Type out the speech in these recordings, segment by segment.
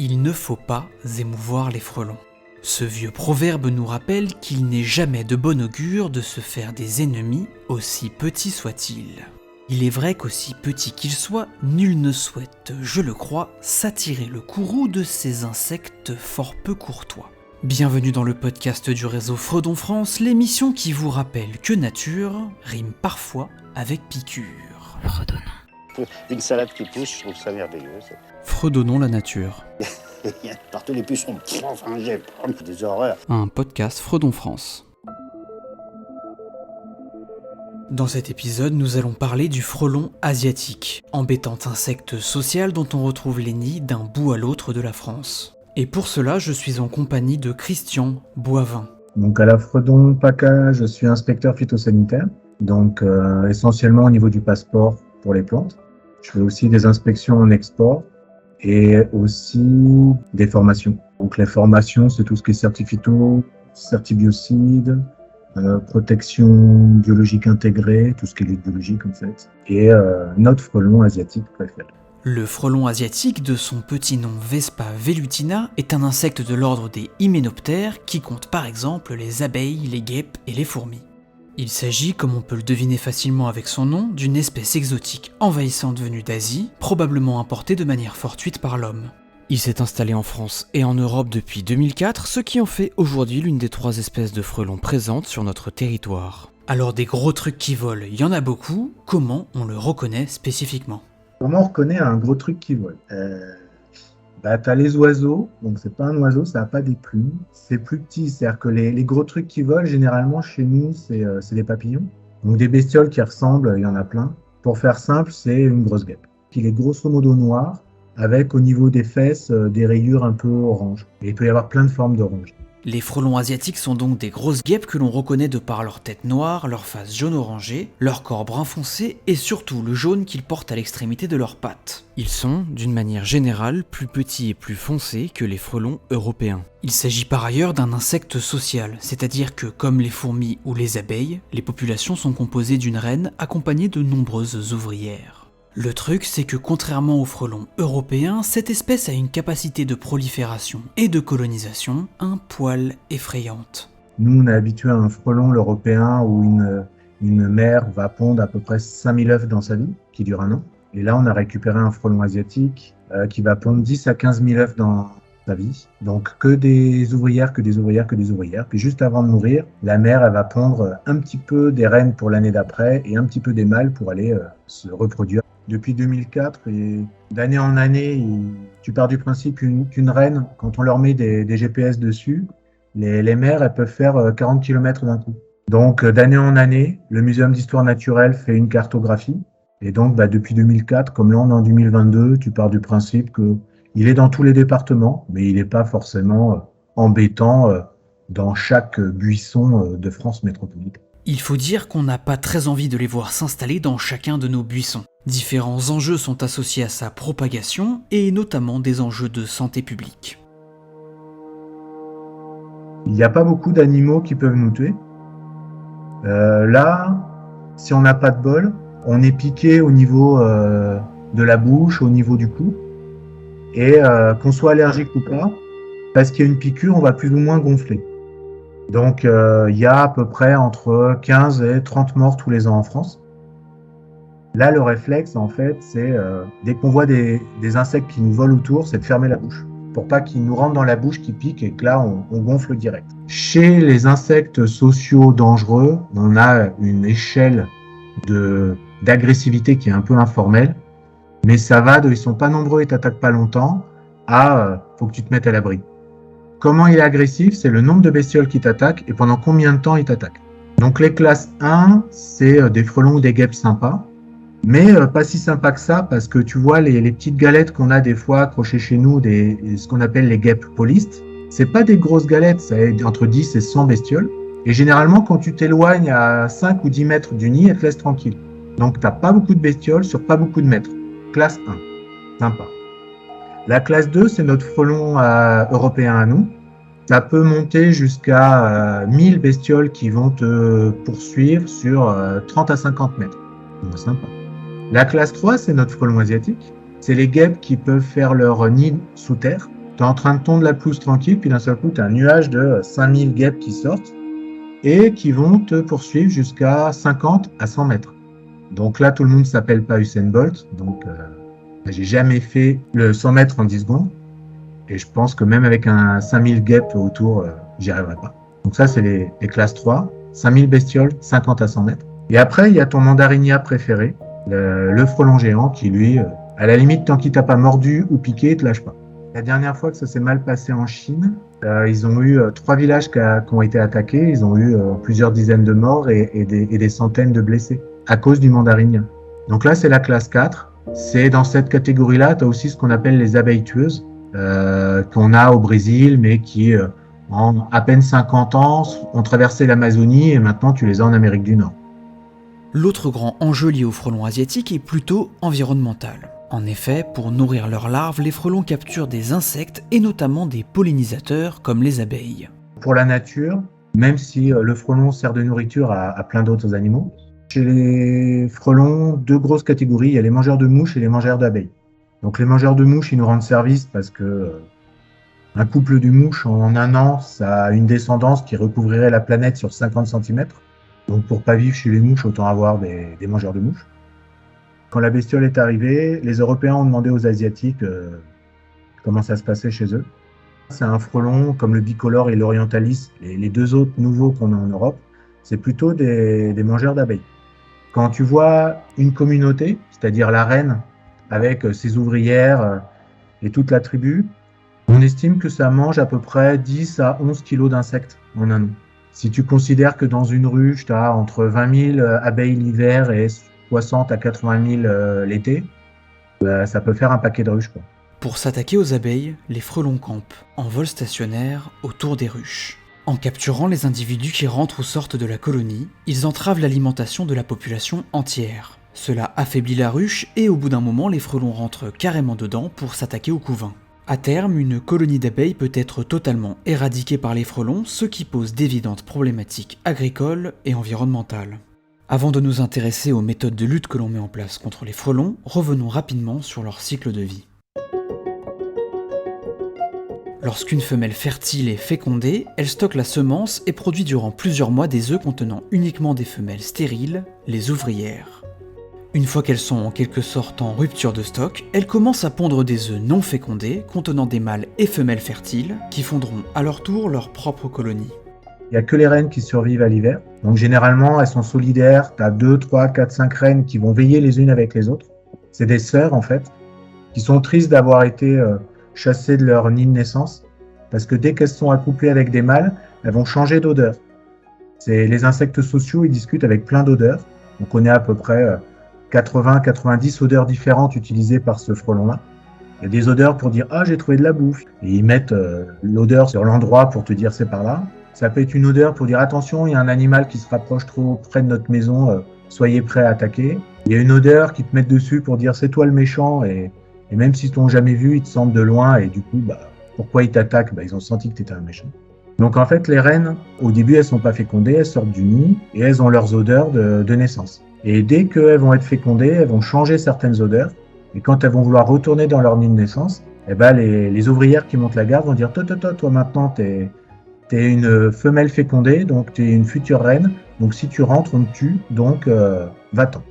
Il ne faut pas émouvoir les frelons. Ce vieux proverbe nous rappelle qu'il n'est jamais de bon augure de se faire des ennemis, aussi petits soient-ils. Il est vrai qu'aussi petits qu'ils soient, nul ne souhaite, je le crois, s'attirer le courroux de ces insectes fort peu courtois. Bienvenue dans le podcast du réseau Fredon France, l'émission qui vous rappelle que nature rime parfois avec piqûre. Fredonnons. Une salade qui pousse, je trouve ça merveilleux. Fredonnons la nature. Partout les pucerons, enfin j'ai des horreurs. Un podcast Fredon France. Dans cet épisode, nous allons parler du frelon asiatique, embêtant insecte social dont on retrouve les nids d'un bout à l'autre de la France. Et pour cela, je suis en compagnie de Christian Boivin. Donc à la Fredon PACA, je suis inspecteur phytosanitaire, donc essentiellement au niveau du passeport pour les plantes. Je fais aussi des inspections en export et aussi des formations. Donc les formations, c'est tout ce qui est certi-phyto, certi-biocide, protection biologique intégrée, tout ce qui est lutte biologique en fait, et notre frelon asiatique préféré. Le frelon asiatique, de son petit nom Vespa velutina, est un insecte de l'ordre des hyménoptères qui compte par exemple les abeilles, les guêpes et les fourmis. Il s'agit, comme on peut le deviner facilement avec son nom, d'une espèce exotique envahissante venue d'Asie, probablement importée de manière fortuite par l'homme. Il s'est installé en France et en Europe depuis 2004, ce qui en fait aujourd'hui l'une des 3 espèces de frelons présentes sur notre territoire. Alors des gros trucs qui volent, il y en a beaucoup, comment on le reconnaît spécifiquement ? Comment on reconnaît un gros truc qui vole ? T'as les oiseaux, donc c'est pas un oiseau, ça n'a pas des plumes, c'est plus petit, c'est-à-dire que les gros trucs qui volent, généralement chez nous, c'est des papillons. Donc des bestioles qui ressemblent, il y en a plein. Pour faire simple, c'est une grosse guêpe. Il est grosso modo noir, avec au niveau des fesses des rayures un peu orange. Et il peut y avoir plein de formes d'orange. Les frelons asiatiques sont donc des grosses guêpes que l'on reconnaît de par leur tête noire, leur face jaune-orangé, leur corps brun foncé et surtout le jaune qu'ils portent à l'extrémité de leurs pattes. Ils sont, d'une manière générale, plus petits et plus foncés que les frelons européens. Il s'agit par ailleurs d'un insecte social, c'est-à-dire que, comme les fourmis ou les abeilles, les populations sont composées d'une reine accompagnée de nombreuses ouvrières. Le truc, c'est que contrairement aux frelons européens, cette espèce a une capacité de prolifération et de colonisation un poil effrayante. Nous, on est habitué à un frelon, l'européen, où une mère va pondre à peu près 5000 œufs dans sa vie, qui dure un an. Et là, on a récupéré un frelon asiatique qui va pondre 10 à 15 000 œufs dans sa vie. Donc, que des ouvrières. Puis juste avant de mourir, la mère, elle va pondre un petit peu des reines pour l'année d'après et un petit peu des mâles pour aller se reproduire. Depuis 2004, et d'année en année, tu pars du principe qu'une reine, quand on leur met des GPS dessus, les mères, elles peuvent faire 40 km d'un coup. Donc, d'année en année, le Muséum d'histoire naturelle fait une cartographie. Et donc, depuis 2004, comme là on est en 2022, tu pars du principe qu'il est dans tous les départements, mais il n'est pas forcément embêtant dans chaque buisson de France métropolitaine. Il faut dire qu'on n'a pas très envie de les voir s'installer dans chacun de nos buissons. Différents enjeux sont associés à sa propagation, et notamment des enjeux de santé publique. Il n'y a pas beaucoup d'animaux qui peuvent nous tuer. Là, si on n'a pas de bol, on est piqué au niveau de la bouche, au niveau du cou, et qu'on soit allergique ou pas, parce qu'il y a une piqûre, on va plus ou moins gonfler. Donc, il y a à peu près entre 15 et 30 morts tous les ans en France. Là, le réflexe, en fait, c'est dès qu'on voit des insectes qui nous volent autour, c'est de fermer la bouche. Pour pas qu'ils nous rentrent dans la bouche, qu'ils piquent et que là, on gonfle direct. Chez les insectes sociaux dangereux, on a une échelle d'agressivité qui est un peu informelle. Mais ça va ils sont pas nombreux et t'attaquent pas longtemps, faut que tu te mettes à l'abri. Comment il est agressif ? C'est le nombre de bestioles qui t'attaquent et pendant combien de temps il t'attaque. Donc les classes 1, c'est des frelons ou des guêpes sympas, mais pas si sympas que ça parce que tu vois les petites galettes qu'on a des fois accrochées chez nous, ce qu'on appelle les guêpes polistes, c'est pas des grosses galettes, ça est entre 10 et 100 bestioles. Et généralement, quand tu t'éloignes à 5 ou 10 mètres du nid, elles te laissent tranquille. Donc t'as pas beaucoup de bestioles sur pas beaucoup de mètres. Classe 1, sympa. La classe 2, c'est notre frelon européen à nous. Ça peut monter jusqu'à 1000 bestioles qui vont te poursuivre sur 30 à 50 mètres. Donc, sympa. La classe 3, c'est notre frelon asiatique. C'est les guêpes qui peuvent faire leur nid sous terre. Tu es en train de tondre la pelouse tranquille, puis d'un seul coup, tu as un nuage de 5000 guêpes qui sortent et qui vont te poursuivre jusqu'à 50 à 100 mètres. Donc là, tout le monde ne s'appelle pas Usain Bolt. Donc, j'ai jamais fait le 100 mètres en 10 secondes. Et je pense que même avec un 5000 guêpes autour, j'y arriverai pas. Donc ça, c'est les classes 3. 5000 bestioles, 50 à 100 mètres. Et après, il y a ton mandarinia préféré, le frelon géant, qui lui, à la limite, tant qu'il t'a pas mordu ou piqué, il te lâche pas. La dernière fois que ça s'est mal passé en Chine, ils ont eu 3 villages qui ont été attaqués. Ils ont eu plusieurs dizaines de morts et des centaines de blessés à cause du mandarinia. Donc là, c'est la classe 4. C'est dans cette catégorie-là, tu as aussi ce qu'on appelle les abeilles tueuses, qu'on a au Brésil, mais qui, en à peine 50 ans, ont traversé l'Amazonie et maintenant tu les as en Amérique du Nord. L'autre grand enjeu lié aux frelons asiatiques est plutôt environnemental. En effet, pour nourrir leurs larves, les frelons capturent des insectes et notamment des pollinisateurs comme les abeilles. Pour la nature, même si le frelon sert de nourriture à plein d'autres animaux, chez les frelons, 2 grosses catégories, il y a les mangeurs de mouches et les mangeurs d'abeilles. Donc les mangeurs de mouches, ils nous rendent service parce que un couple de mouches en un an, ça a une descendance qui recouvrirait la planète sur 50 cm. Donc pour pas vivre chez les mouches, autant avoir des mangeurs de mouches. Quand la bestiole est arrivée, les Européens ont demandé aux Asiatiques comment ça se passait chez eux. C'est un frelon comme le bicolore et l'orientalis, les 2 autres nouveaux qu'on a en Europe, c'est plutôt des mangeurs d'abeilles. Quand tu vois une communauté, c'est-à-dire la reine, avec ses ouvrières et toute la tribu, on estime que ça mange à peu près 10 à 11 kilos d'insectes en un an. Si tu considères que dans une ruche, tu as entre 20 000 abeilles l'hiver et 60 à 80 000 l'été, ça peut faire un paquet de ruches, quoi. Pour s'attaquer aux abeilles, les frelons campent, en vol stationnaire, autour des ruches. En capturant les individus qui rentrent ou sortent de la colonie, ils entravent l'alimentation de la population entière. Cela affaiblit la ruche et au bout d'un moment, les frelons rentrent carrément dedans pour s'attaquer au couvain. À terme, une colonie d'abeilles peut être totalement éradiquée par les frelons, ce qui pose d'évidentes problématiques agricoles et environnementales. Avant de nous intéresser aux méthodes de lutte que l'on met en place contre les frelons, revenons rapidement sur leur cycle de vie. Lorsqu'une femelle fertile est fécondée, elle stocke la semence et produit durant plusieurs mois des œufs contenant uniquement des femelles stériles, les ouvrières. Une fois qu'elles sont en quelque sorte en rupture de stock, elles commencent à pondre des œufs non fécondés contenant des mâles et femelles fertiles qui fonderont à leur tour leur propre colonie. Il n'y a que les reines qui survivent à l'hiver. Donc généralement, elles sont solidaires. Tu as 2, 3, 4, 5 reines qui vont veiller les unes avec les autres. C'est des sœurs en fait, qui sont tristes d'avoir été chassées de leur nid de naissance. Parce que dès qu'elles sont accouplées avec des mâles, elles vont changer d'odeur. Les insectes sociaux, ils discutent avec plein d'odeurs. On connaît à peu près 80-90 odeurs différentes utilisées par ce frelon-là. Il y a des odeurs pour dire « Ah, j'ai trouvé de la bouffe ». Et ils mettent l'odeur sur l'endroit pour te dire « C'est par là ». Ça peut être une odeur pour dire « Attention, il y a un animal qui se rapproche trop près de notre maison, soyez prêts à attaquer ». Il y a une odeur qui te met dessus pour dire « C'est toi le méchant ». Et même s'ils t'ont jamais vu, ils te sentent de loin et du coup, pourquoi ils t'attaquent ? Ils ont senti que tu étais un méchant. Donc en fait, les reines, au début, elles sont pas fécondées, elles sortent du nid et elles ont leurs odeurs de naissance. Et dès qu'elles vont être fécondées, elles vont changer certaines odeurs. Et quand elles vont vouloir retourner dans leur nid de naissance, les ouvrières qui montent la garde vont dire toi maintenant, t'es une femelle fécondée, donc t'es une future reine. Donc si tu rentres, on te tue, donc va-t'en.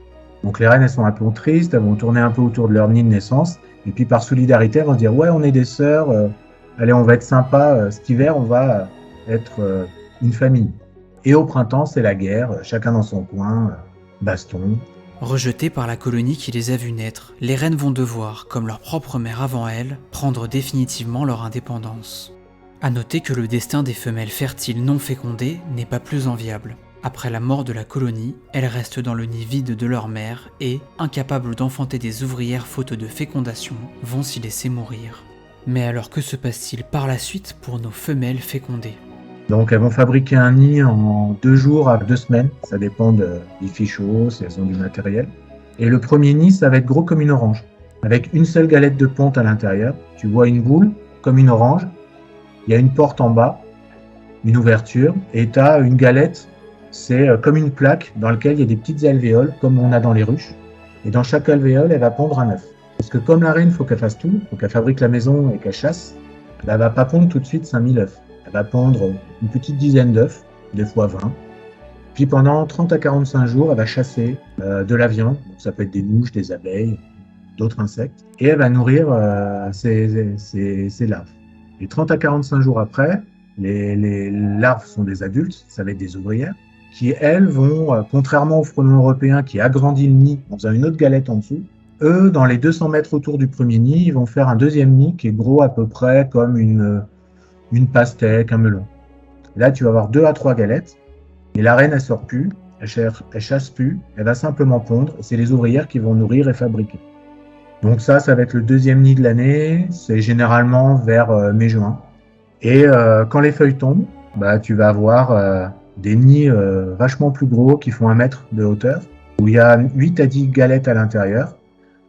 Donc les reines, elles sont un peu tristes, elles vont tourner un peu autour de leur nid de naissance. Et puis par solidarité, elles vont se dire ouais, on est des sœurs, allez, on va être sympa, cet hiver, on va être une famille. Et au printemps, c'est la guerre, chacun dans son coin, baston. Rejetées par la colonie qui les a vues naître, les reines vont devoir, comme leur propre mère avant elles, prendre définitivement leur indépendance. À noter que le destin des femelles fertiles non fécondées n'est pas plus enviable. Après la mort de la colonie, elles restent dans le nid vide de leur mère et, incapables d'enfanter des ouvrières faute de fécondation, vont s'y laisser mourir. Mais alors que se passe-t-il par la suite pour nos femelles fécondées ? Donc elles vont fabriquer un nid en 2 jours à 2 semaines, ça dépend du fichot, si elles ont du matériel. Et le premier nid, ça va être gros comme une orange, avec une seule galette de ponte à l'intérieur. Tu vois une boule comme une orange, il y a une porte en bas, une ouverture, et tu as une galette, c'est comme une plaque dans laquelle il y a des petites alvéoles, comme on a dans les ruches. Et dans chaque alvéole, elle va pondre un œuf. Parce que comme la reine, il faut qu'elle fasse tout, il faut qu'elle fabrique la maison et qu'elle chasse. elle va pas pondre tout de suite 5000 œufs. Elle va pondre une petite dizaine d'œufs, des fois 20. Puis pendant 30 à 45 jours, elle va chasser de la viande. Donc, ça peut être des mouches, des abeilles, d'autres insectes. Et elle va nourrir ses larves. Et 30 à 45 jours après, les larves sont des adultes, ça va être des ouvrières, qui elles vont, contrairement aux frelons européens qui agrandissent le nid en faisant une autre galette en dessous, eux, dans les 200 mètres autour du premier nid, ils vont faire un deuxième nid qui est gros à peu près comme une pastèque, un melon. Là, tu vas avoir 2 à 3 galettes, et la reine, elle sort plus, elle chasse plus, elle va simplement pondre, et c'est les ouvrières qui vont nourrir et fabriquer. Donc ça va être le deuxième nid de l'année, c'est généralement vers mai-juin. Et quand les feuilles tombent, bah, tu vas avoir des nids vachement plus gros qui font 1 mètre de hauteur, où il y a 8 à 10 galettes à l'intérieur.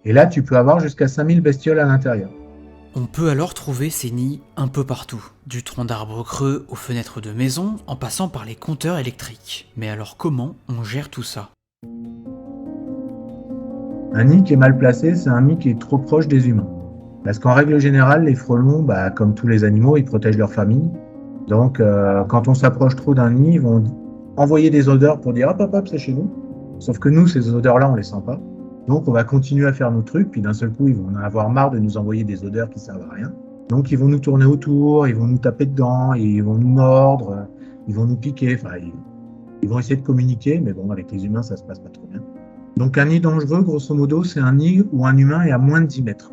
Et là, tu peux avoir jusqu'à 5000 bestioles à l'intérieur. On peut alors trouver ces nids un peu partout, du tronc d'arbre creux aux fenêtres de maisons, en passant par les compteurs électriques. Mais alors comment on gère tout ça ? Un nid qui est mal placé, c'est un nid qui est trop proche des humains. Parce qu'en règle générale, les frelons, bah, comme tous les animaux, ils protègent leur famille. Donc, quand on s'approche trop d'un nid, ils vont envoyer des odeurs pour dire « hop, hop, hop, c'est chez nous ». Sauf que nous, ces odeurs-là, on les sent pas. Donc, on va continuer à faire nos trucs, puis d'un seul coup, ils vont en avoir marre de nous envoyer des odeurs qui servent à rien. Donc, ils vont nous tourner autour, ils vont nous taper dedans, ils vont nous mordre, ils vont nous piquer. Enfin, ils vont essayer de communiquer, mais bon, avec les humains, ça se passe pas trop bien. Donc, un nid dangereux, grosso modo, c'est un nid où un humain est à moins de 10 mètres.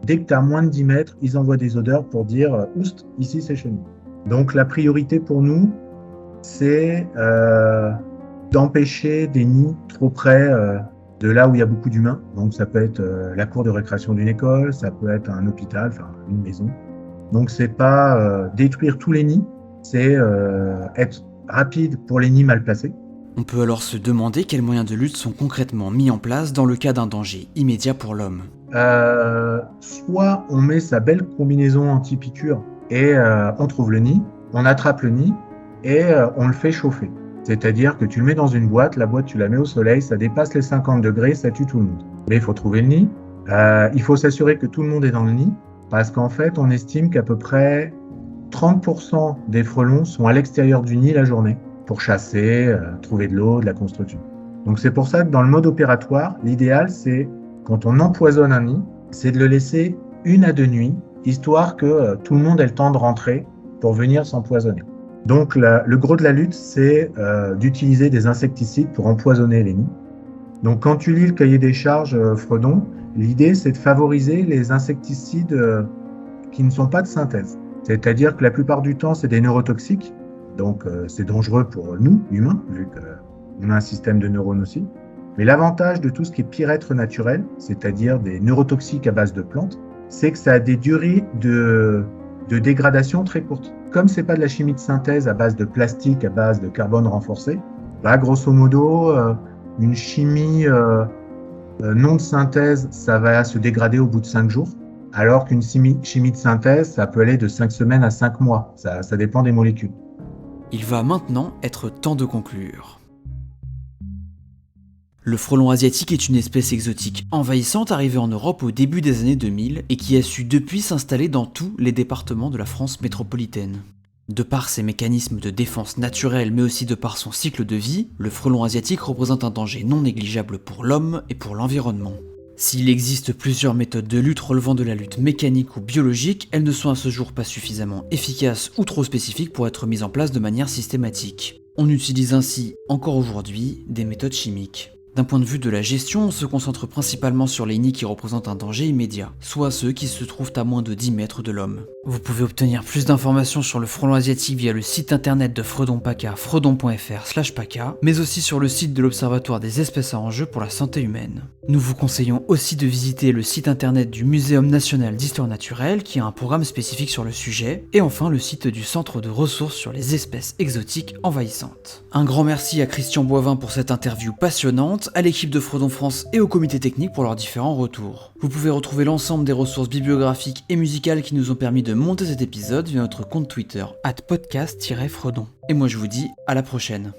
Dès que tu as moins de 10 mètres, ils envoient des odeurs pour dire « oust, ici, c'est chez nous ». Donc, la priorité pour nous, c'est d'empêcher des nids trop près de là où il y a beaucoup d'humains. Donc, ça peut être la cour de récréation d'une école, ça peut être un hôpital, enfin, une maison. Donc, c'est pas détruire tous les nids, c'est être rapide pour les nids mal placés. On peut alors se demander quels moyens de lutte sont concrètement mis en place dans le cas d'un danger immédiat pour l'homme. Soit on met sa belle combinaison anti-piqûre et on trouve le nid, on attrape le nid et on le fait chauffer. C'est-à-dire que tu le mets dans une boîte, la boîte tu la mets au soleil, ça dépasse les 50 degrés, ça tue tout le monde. Mais il faut trouver le nid, il faut s'assurer que tout le monde est dans le nid, parce qu'en fait on estime qu'à peu près 30% des frelons sont à l'extérieur du nid la journée pour chasser, trouver de l'eau, de la construction. Donc c'est pour ça que dans le mode opératoire, l'idéal c'est, quand on empoisonne un nid, c'est de le laisser 1 à 2 nuits, histoire que tout le monde ait le temps de rentrer pour venir s'empoisonner. Donc le gros de la lutte, c'est d'utiliser des insecticides pour empoisonner les nids. Donc quand tu lis le cahier des charges Fredon, l'idée c'est de favoriser les insecticides qui ne sont pas de synthèse. C'est-à-dire que la plupart du temps, c'est des neurotoxiques, donc c'est dangereux pour nous, humains, vu qu'on a un système de neurones aussi. Mais l'avantage de tout ce qui est pyrètre naturel, c'est-à-dire des neurotoxiques à base de plantes, c'est que ça a des durées de dégradation très courtes. Comme c'est pas de la chimie de synthèse à base de plastique, à base de carbone renforcé, bah, grosso modo, une chimie non de synthèse, ça va se dégrader au bout de 5 jours, alors qu'une chimie de synthèse, ça peut aller de 5 semaines à 5 mois. Ça dépend des molécules. Il va maintenant être temps de conclure. Le frelon asiatique est une espèce exotique envahissante arrivée en Europe au début des années 2000 et qui a su depuis s'installer dans tous les départements de la France métropolitaine. De par ses mécanismes de défense naturels mais aussi de par son cycle de vie, le frelon asiatique représente un danger non négligeable pour l'homme et pour l'environnement. S'il existe plusieurs méthodes de lutte relevant de la lutte mécanique ou biologique, elles ne sont à ce jour pas suffisamment efficaces ou trop spécifiques pour être mises en place de manière systématique. On utilise ainsi, encore aujourd'hui, des méthodes chimiques. D'un point de vue de la gestion, on se concentre principalement sur les nids qui représentent un danger immédiat, soit ceux qui se trouvent à moins de 10 mètres de l'homme. Vous pouvez obtenir plus d'informations sur le frelon asiatique via le site internet de Fredon PACA, fredon.fr/PACA, mais aussi sur le site de l'Observatoire des espèces à enjeu pour la santé humaine. Nous vous conseillons aussi de visiter le site internet du Muséum national d'histoire naturelle qui a un programme spécifique sur le sujet, et enfin le site du Centre de ressources sur les espèces exotiques envahissantes. Un grand merci à Christian Boivin pour cette interview passionnante, à l'équipe de Fredon France et au comité technique pour leurs différents retours. Vous pouvez retrouver l'ensemble des ressources bibliographiques et musicales qui nous ont permis de monter cet épisode via notre compte Twitter @podcast-fredon. Et moi je vous dis à la prochaine.